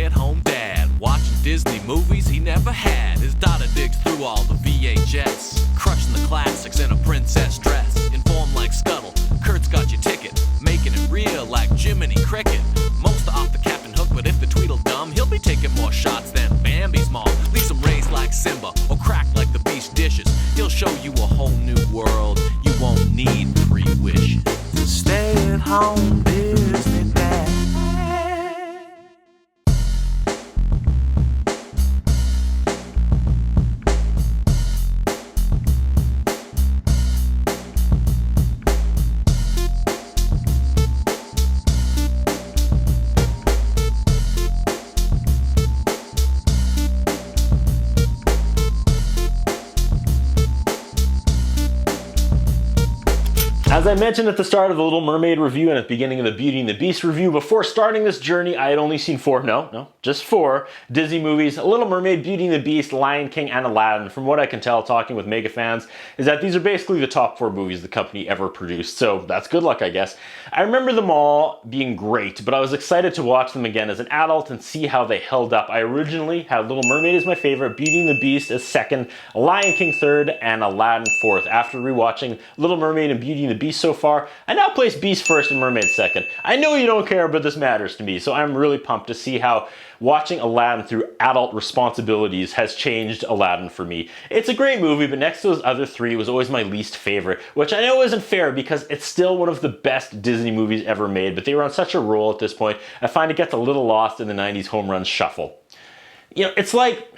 stay-at-home dad, watching Disney movies he never had. His daughter digs through all the VHS, crushing the classics in a princess dress. Informed like Scuttle, Kurt's got your ticket, making it real like Jiminy Cricket. Most are off the Captain Hook, but if the Tweedledum, he'll be taking more shots than Bambi's mom. Leave him raised like Simba, or cracked like the Beast dishes. He'll show you a whole new world, you won't need 3 wishes. Stay-at-home Disney dad. As I mentioned at the start of the Little Mermaid review and at the beginning of the Beauty and the Beast review, before starting this journey, I had only seen just four Disney movies: Little Mermaid, Beauty and the Beast, Lion King, and Aladdin. From what I can tell, talking with mega fans, is that these are basically the top 4 movies the company ever produced, so that's good luck, I guess. I remember them all being great, but I was excited to watch them again as an adult and see how they held up. I originally had Little Mermaid as my favorite, Beauty and the Beast as second, Lion King third, and Aladdin fourth. After rewatching Little Mermaid and Beauty and the Beast so far, I now place Beast first and Mermaid second. I know you don't care, but this matters to me, so I'm really pumped to see how watching Aladdin through adult responsibilities has changed Aladdin for me. It's a great movie, but next to those other 3, it was always my least favorite, which I know isn't fair because it's still one of the best Disney movies ever made, but they were on such a roll at this point, I find it gets a little lost in the 90s home run shuffle. You know, it's like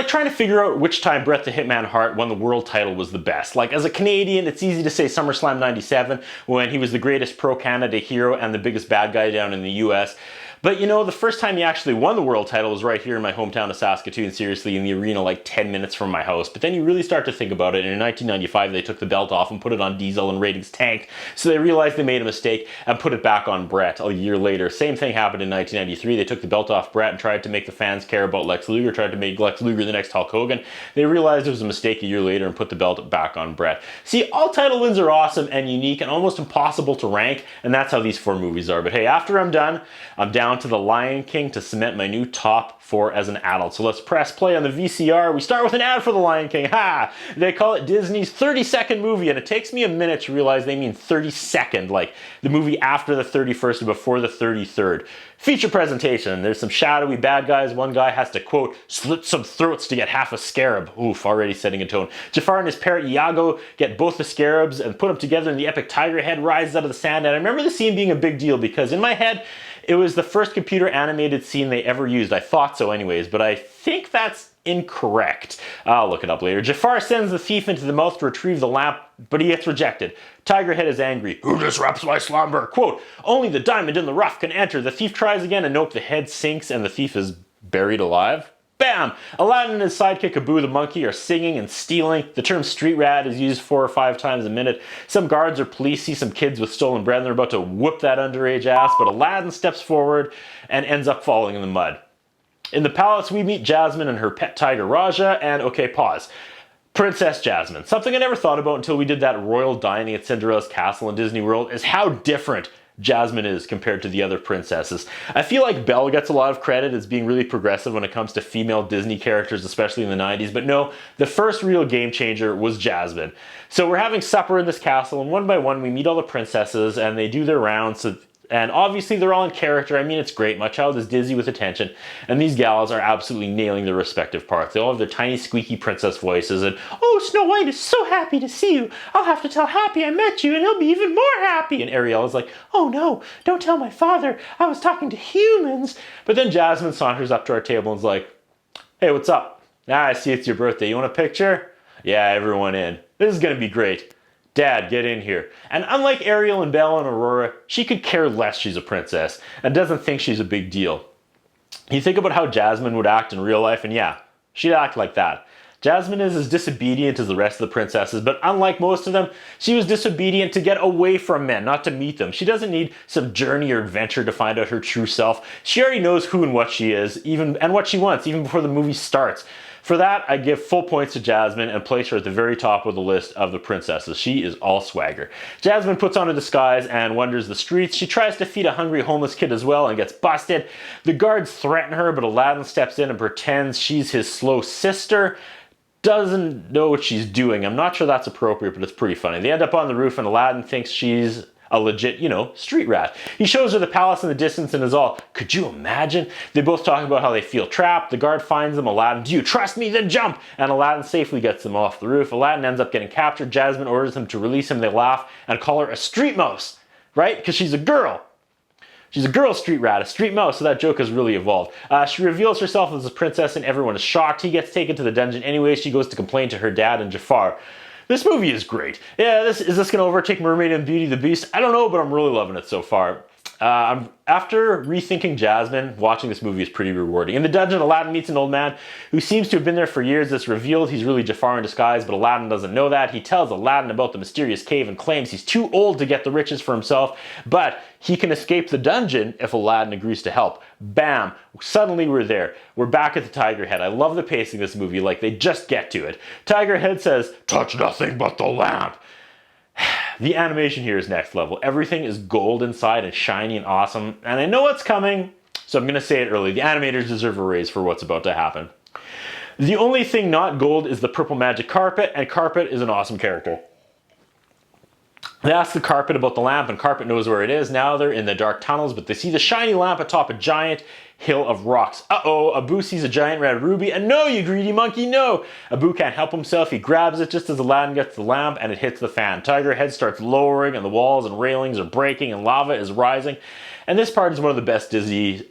trying to figure out which time Bret the Hitman Hart won the world title was the best. Like, as a Canadian, it's easy to say SummerSlam 97 when he was the greatest pro-Canada hero and the biggest bad guy down in the US. But you know, the first time he actually won the world title was right here in my hometown of Saskatoon, seriously, in the arena like 10 minutes from my house. But then you really start to think about it, and in 1995 they took the belt off and put it on Diesel and ratings tanked, so they realized they made a mistake and put it back on Bret a year later. Same thing happened in 1993. They took the belt off Bret and tried to make the fans care about Lex Luger, tried to make Lex Luger the next Hulk Hogan. They realized it was a mistake a year later and put the belt back on Bret. See, all title wins are awesome and unique and almost impossible to rank, and that's how these 4 movies are. But hey, after I'm done, I'm down to the Lion King to cement my new top 4 as an adult. So let's press play on the VCR. We start with an ad for the Lion King. Ha! They call it Disney's 30-second movie, and it takes me a minute to realize they mean 32nd, like the movie after the 31st and before the 33rd. Feature presentation. There's some shadowy bad guys. One guy has to, quote, slit some throats to get half a scarab. Oof, already setting a tone. Jafar and his parrot Iago get both the scarabs and put them together, and the epic tiger head rises out of the sand. And I remember the scene being a big deal because in my head, it was the first computer animated scene they ever used. I thought so anyways, but I think that's incorrect. I'll look it up later. Jafar sends the thief into the mouth to retrieve the lamp, but he gets rejected. Tigerhead is angry. Who disrupts my slumber? Quote, only the diamond in the rough can enter. The thief tries again, and nope, the head sinks and the thief is buried alive. Bam! Aladdin and his sidekick Abu the monkey are singing and stealing. The term street rat is used 4 or 5 times a minute. Some guards or police see some kids with stolen bread and they're about to whoop that underage ass, but Aladdin steps forward and ends up falling in the mud. In the palace, we meet Jasmine and her pet tiger Raja, and okay, pause. Princess Jasmine. Something I never thought about until we did that royal dining at Cinderella's castle in Disney World is how different Jasmine is compared to the other princesses. I feel like Belle gets a lot of credit as being really progressive when it comes to female Disney characters, especially in the 90s, but no, the first real game changer was Jasmine. So we're having supper in this castle, and one by one we meet all the princesses and they do their rounds. And obviously they're all in character. I mean, it's great. My child is dizzy with attention. And these gals are absolutely nailing their respective parts. They all have their tiny squeaky princess voices. And, oh, Snow White is so happy to see you. I'll have to tell Happy I met you and he'll be even more happy. And Ariel is like, oh no, don't tell my father. I was talking to humans. But then Jasmine saunters up to our table and is like, hey, what's up? I see it's your birthday. You want a picture? Yeah, everyone in. This is going to be great. Dad, get in here. And unlike Ariel and Belle and Aurora, she could care less she's a princess and doesn't think she's a big deal. You think about how Jasmine would act in real life, and yeah, she'd act like that. Jasmine is as disobedient as the rest of the princesses, but unlike most of them, she was disobedient to get away from men, not to meet them. She doesn't need some journey or adventure to find out her true self. She already knows who and what she is, and what she wants, even before the movie starts. For that, I give full points to Jasmine and place her at the very top of the list of the princesses. She is all swagger. Jasmine puts on a disguise and wanders the streets. She tries to feed a hungry homeless kid as well and gets busted. The guards threaten her, but Aladdin steps in and pretends she's his slow sister. Doesn't know what she's doing. I'm not sure that's appropriate, but it's pretty funny. They end up on the roof and Aladdin thinks she's a legit, street rat. He shows her the palace in the distance and is all, could you imagine? They both talk about how they feel trapped. The guard finds them. Aladdin, do you trust me? Then jump! And Aladdin safely gets them off the roof. Aladdin ends up getting captured. Jasmine orders him to release him. They laugh and call her a street mouse, right? Because she's a girl. She's a girl street rat, a street mouse, so that joke has really evolved. She reveals herself as a princess and everyone is shocked. He gets taken to the dungeon anyway. She goes to complain to her dad and Jafar. This movie is great. Yeah, is this going to overtake Mermaid and Beauty and the Beast? I don't know, but I'm really loving it so far. After rethinking Jasmine, watching this movie is pretty rewarding. In the dungeon, Aladdin meets an old man who seems to have been there for years. It's revealed he's really Jafar in disguise, but Aladdin doesn't know that. He tells Aladdin about the mysterious cave and claims he's too old to get the riches for himself, but he can escape the dungeon if Aladdin agrees to help. Bam! Suddenly we're there. We're back at the Tiger Head. I love the pacing of this movie, like they just get to it. Tiger Head says, touch nothing but the lamp. The animation here is next level. Everything is gold inside and shiny and awesome. And I know what's coming, so I'm going to say it early. The animators deserve a raise for what's about to happen. The only thing not gold is the purple magic carpet, and Carpet is an awesome character. They ask the Carpet about the lamp, and Carpet knows where it is. Now they're in the dark tunnels, but they see the shiny lamp atop a giant hill of rocks. Uh-oh, Abu sees a giant red ruby, and no, you greedy monkey, no! Abu can't help himself. He grabs it just as Aladdin gets the lamp, and it hits the fan. Tiger Head starts lowering, and the walls and railings are breaking, and lava is rising. And this part is one of the best Disney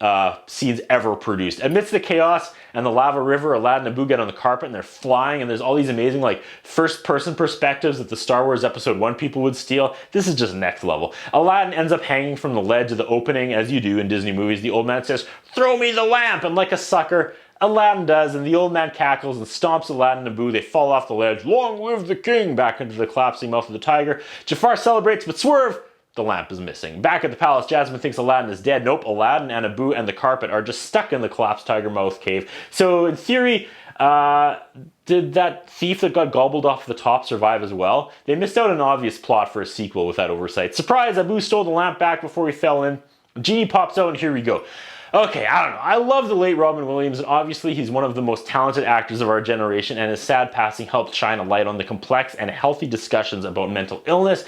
scenes ever produced. Amidst the chaos and the lava river, Aladdin and Abu get on the carpet and they're flying, and there's all these amazing first-person perspectives that the Star Wars Episode 1 people would steal. This is just next level. Aladdin ends up hanging from the ledge of the opening, as you do in Disney movies. The old man says, throw me the lamp, and like a sucker, Aladdin does, and the old man cackles and stomps Aladdin and Abu. They fall off the ledge. Long live the king! Back into the collapsing mouth of the tiger. Jafar celebrates, but swerve! The lamp is missing. Back at the palace, Jasmine thinks Aladdin is dead. Nope, Aladdin and Abu and the Carpet are just stuck in the collapsed tiger mouth cave. So in theory, did that thief that got gobbled off the top survive as well? They missed out on an obvious plot for a sequel with that oversight. Surprise, Abu stole the lamp back before he fell in. Genie pops out and here we go. Okay, I don't know. I love the late Robin Williams, and obviously he's one of the most talented actors of our generation, and his sad passing helped shine a light on the complex and healthy discussions about mental illness.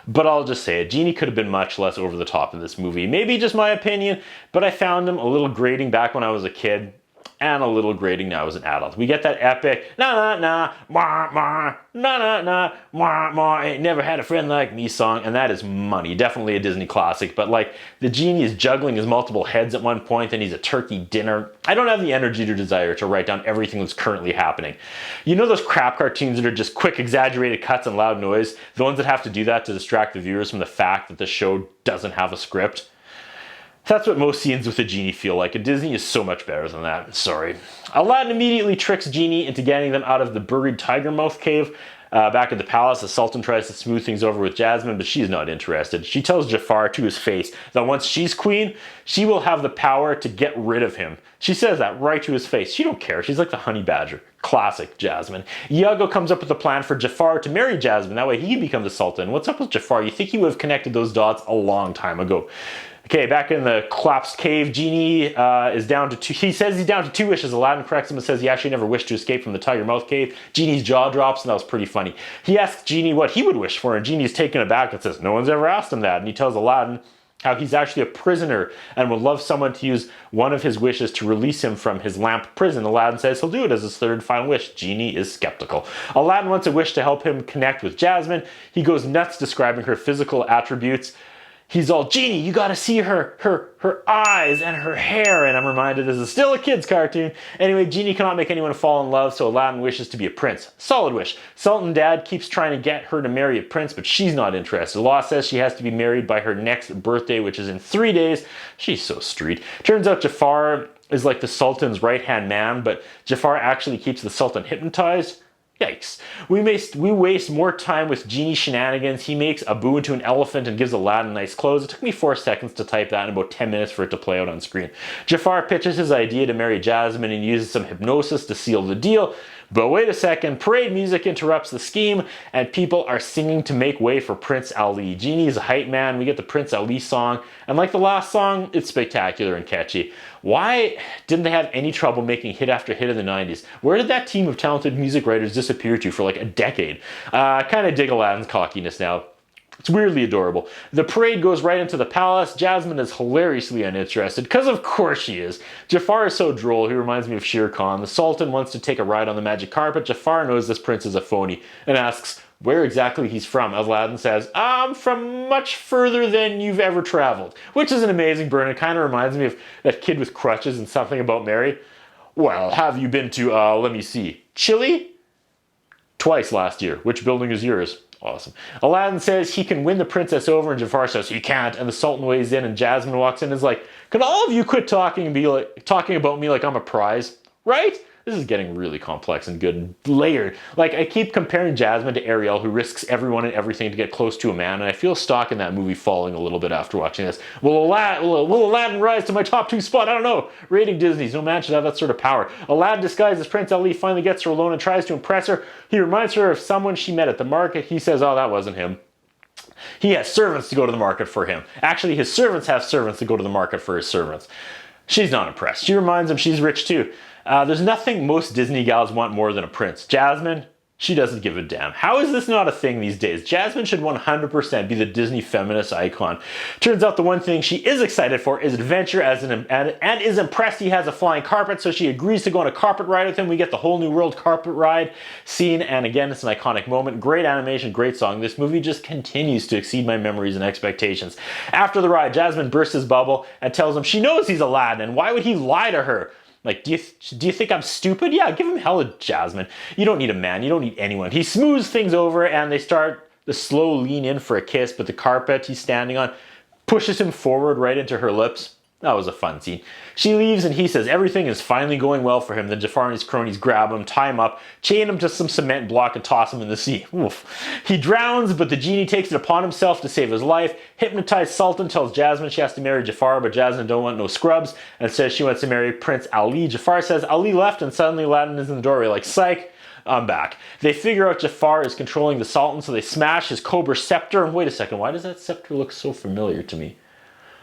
But I'll just say it, Genie could have been much less over the top in this movie. Maybe just my opinion, but I found him a little grating back when I was a kid, and a little grating now as an adult. We get that epic, na-na-na, ma-ma, na-na-na, ma-ma, ain't never had a friend like me song, and that is money. Definitely a Disney classic, but the genie is juggling his multiple heads at one point, and he's a turkey dinner. I don't have the energy or desire to write down everything that's currently happening. You know those crap cartoons that are just quick, exaggerated cuts and loud noise? The ones that have to do that to distract the viewers from the fact that the show doesn't have a script? That's what most scenes with the genie feel like, and Disney is so much better than that. Sorry. Aladdin immediately tricks Genie into getting them out of the buried tiger mouth cave. Back at the palace, the Sultan tries to smooth things over with Jasmine, but she's not interested. She tells Jafar to his face that once she's queen, she will have the power to get rid of him. She says that right to his face. She don't care. She's like the honey badger. Classic Jasmine. Iago comes up with a plan for Jafar to marry Jasmine. That way he can become the Sultan. What's up with Jafar? You think he would have connected those dots a long time ago. Okay, back in the collapsed cave, Genie is down to two. He says he's down to 2 wishes. Aladdin corrects him and says he actually never wished to escape from the tiger mouth cave. Genie's jaw drops, and that was pretty funny. He asks Genie what he would wish for, and Genie's taken aback and says no one's ever asked him that. And he tells Aladdin how he's actually a prisoner and would love someone to use one of his wishes to release him from his lamp prison. Aladdin says he'll do it as his third and final wish. Genie is skeptical. Aladdin wants a wish to help him connect with Jasmine. He goes nuts describing her physical attributes. He's all, Genie, you gotta see her eyes and her hair. And I'm reminded this is still a kid's cartoon. Anyway, Genie cannot make anyone fall in love, so Aladdin wishes to be a prince. Solid wish. Sultan Dad keeps trying to get her to marry a prince, but she's not interested. The law says she has to be married by her next birthday, which is in 3 days. She's so street. Turns out Jafar is like the Sultan's right-hand man, but Jafar actually keeps the Sultan hypnotized. Yikes. We waste more time with Genie shenanigans. He makes Abu into an elephant and gives Aladdin nice clothes. It took me 4 seconds to type that and about 10 minutes for it to play out on screen. Jafar pitches his idea to marry Jasmine and uses some hypnosis to seal the deal. But wait a second, parade music interrupts the scheme and people are singing to make way for Prince Ali. Genie is a hype man, we get the Prince Ali song, and like the last song, it's spectacular and catchy. Why didn't they have any trouble making hit after hit in the 90s? Where did that team of talented music writers disappear to for like a decade? I kind of dig Aladdin's cockiness now. It's weirdly adorable. The parade goes right into the palace. Jasmine is hilariously uninterested, because of course she is. Jafar is so droll, he reminds me of Shere Khan. The Sultan wants to take a ride on the magic carpet. Jafar knows this prince is a phony and asks where exactly he's from. Aladdin says, I'm from much further than you've ever traveled, which is an amazing burn. It kind of reminds me of that kid with crutches and Something About Mary. Well, have you been to, let me see, Chile? Twice last year. Which building is yours? Awesome. Aladdin says he can win the princess over and Jafar says he can't, and the Sultan weighs in and Jasmine walks in and is like, can all of you quit talking about me like I'm a prize? Right? This is getting really complex and good and layered. Like, I keep comparing Jasmine to Ariel, who risks everyone and everything to get close to a man, and I feel stock in that movie falling a little bit after watching this. Will Aladdin rise to my top 2 spot? I don't know. Rating Disney's. No man should have that sort of power. Aladdin, disguised as Prince Ali, finally gets her alone and tries to impress her. He reminds her of someone she met at the market. He says, oh, that wasn't him. He has servants to go to the market for him. Actually, his servants have servants to go to the market for his servants. She's not impressed. She reminds him she's rich too. There's nothing most Disney gals want more than a prince. Jasmine, she doesn't give a damn. How is this not a thing these days? Jasmine should 100% be the Disney feminist icon. Turns out the one thing she is excited for is adventure and is impressed he has a flying carpet, so she agrees to go on a carpet ride with him. We get the whole new world carpet ride scene, and again, it's an iconic moment. Great animation, great song. This movie just continues to exceed my memories and expectations. After the ride, Jasmine bursts his bubble and tells him she knows he's Aladdin, and why would he lie to her? Like, do you think I'm stupid? Yeah, give him hell, Jasmine. You don't need a man. You don't need anyone. He smooths things over and they start the slow lean in for a kiss, but the carpet he's standing on pushes him forward right into her lips. That was a fun scene. She leaves and he says everything is finally going well for him. Then Jafar and his cronies grab him, tie him up, chain him to some cement block and toss him in the sea. Oof. He drowns, but the genie takes it upon himself to save his life. Hypnotized Sultan tells Jasmine she has to marry Jafar, but Jasmine don't want no scrubs and says she wants to marry Prince Ali. Jafar says Ali left and suddenly Aladdin is in the doorway like, psych, I'm back. They figure out Jafar is controlling the Sultan, so they smash his cobra scepter. And wait a second, why does that scepter look so familiar to me?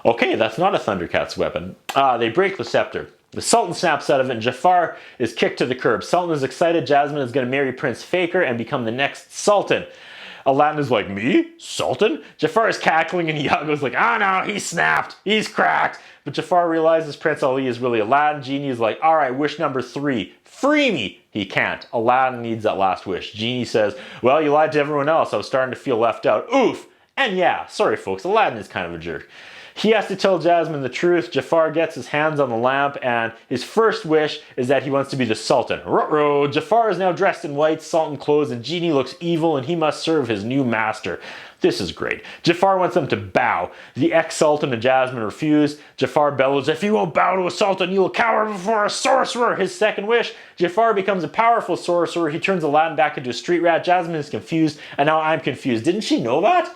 Okay, that's not a Thundercats weapon. They break the scepter. The Sultan snaps out of it and Jafar is kicked to the curb. Sultan is excited. Jasmine is going to marry Prince Faker and become the next Sultan. Aladdin is like, me? Sultan? Jafar is cackling and Iago's like, oh no, he snapped. He's cracked. But Jafar realizes Prince Ali is really Aladdin. Genie is like, all right, wish number 3. Free me. He can't. Aladdin needs that last wish. Genie says, well, you lied to everyone else. I was starting to feel left out. Oof. And yeah, sorry folks, Aladdin is kind of a jerk. He has to tell Jasmine the truth. Jafar gets his hands on the lamp and his first wish is that he wants to be the Sultan. Ruh-roh. Jafar is now dressed in white Sultan clothes and Genie looks evil and he must serve his new master. This is great. Jafar wants them to bow. The ex-Sultan and Jasmine refuse. Jafar bellows, if you won't bow to a Sultan, you will cower before a sorcerer. His second wish, Jafar becomes a powerful sorcerer. He turns Aladdin back into a street rat. Jasmine is confused and now I'm confused. Didn't she know that?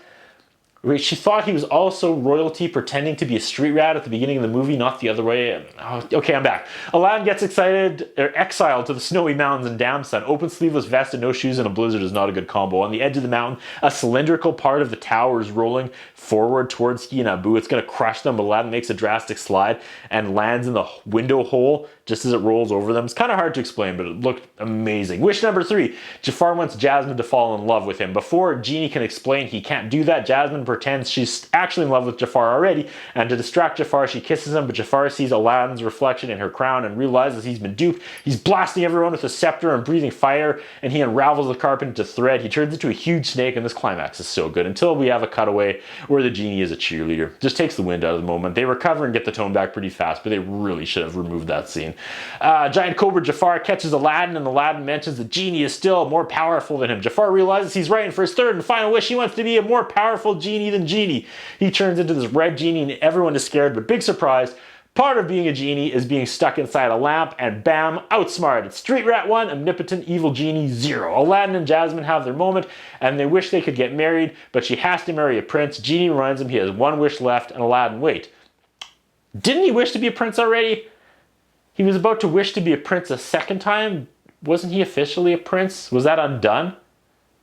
She thought he was also royalty pretending to be a street rat at the beginning of the movie, not the other way. Oh, okay, I'm back. Aladdin gets exiled to the snowy mountains in damn sun. Open sleeveless vest and no shoes in a blizzard is not a good combo. On the edge of the mountain, a cylindrical part of the tower is rolling forward towards Ski and Abu. It's going to crush them. Aladdin makes a drastic slide and lands in the window hole just as it rolls over them. It's kind of hard to explain, but it looked amazing. Wish number 3. Jafar wants Jasmine to fall in love with him. Before Genie can explain he can't do that, Jasmine pretends she's actually in love with Jafar already, and to distract Jafar, she kisses him, but Jafar sees Aladdin's reflection in her crown and realizes he's been duped. He's blasting everyone with a scepter and breathing fire, and he unravels the carpet into thread. He turns into a huge snake, and this climax is so good, until we have a cutaway where the Genie is a cheerleader. Just takes the wind out of the moment. They recover and get the tone back pretty fast, but they really should have removed that scene. Giant Cobra Jafar catches Aladdin, and Aladdin mentions the Genie is still more powerful than him. Jafar realizes he's right, and for his third and final wish, he wants to be a more powerful Genie than Genie. He turns into this red Genie, and everyone is scared, but big surprise, Part of being a genie is being stuck inside a lamp, and bam, outsmarted. Street Rat 1, omnipotent evil genie 0. Aladdin and Jasmine have their moment, and they wish they could get married, but she has to marry a prince. Genie reminds him he has one wish left, and Aladdin, wait, didn't he wish to be a prince already? He was about to wish to be a prince a second time? Wasn't he officially a prince? Was that undone?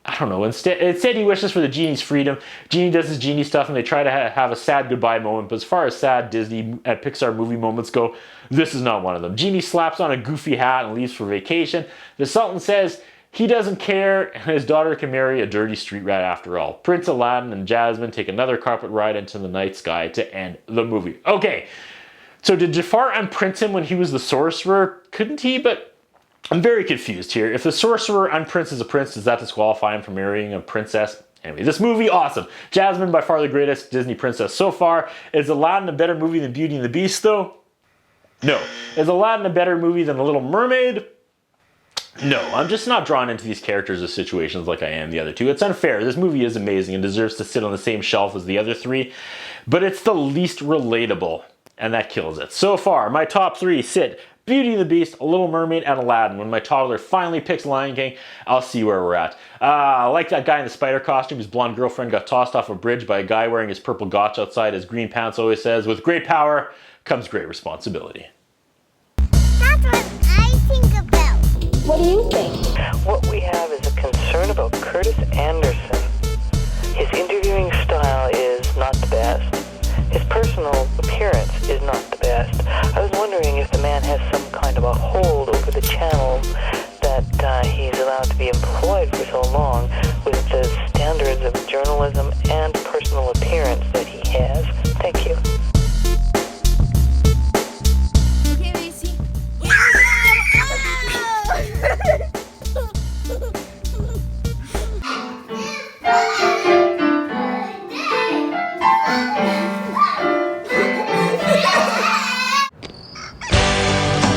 I don't know. Instead, it said he wishes for the genie's freedom. Genie does his genie stuff, and they try to have a sad goodbye moment. But as far as sad Disney and Pixar movie moments go, this is not one of them. Genie slaps on a goofy hat and leaves for vacation. The Sultan says he doesn't care, and his daughter can marry a dirty street rat after all. Prince Aladdin and Jasmine take another carpet ride into the night sky to end the movie. Okay, so did Jafar unprince him when he was the sorcerer? Couldn't he? But I'm very confused here. If the sorcerer unprinces a prince, does that disqualify him from marrying a princess? Anyway, this movie, awesome. Jasmine, by far the greatest Disney princess so far. Is Aladdin a better movie than Beauty and the Beast, though? No. Is Aladdin a better movie than The Little Mermaid? No. I'm just not drawn into these characters or situations like I am the other two. It's unfair. This movie is amazing and deserves to sit on the same shelf as the other three, but it's the least relatable, and that kills it. So far, my top 3 sit Beauty and the Beast, A Little Mermaid, and Aladdin. When my toddler finally picks Lion King, I'll see where we're at. Like that guy in the spider costume, his blonde girlfriend got tossed off a bridge by a guy wearing his purple gotch outside his green pants always says, with great power comes great responsibility. That's what I think about. What do you think? What we have is a concern about Curtis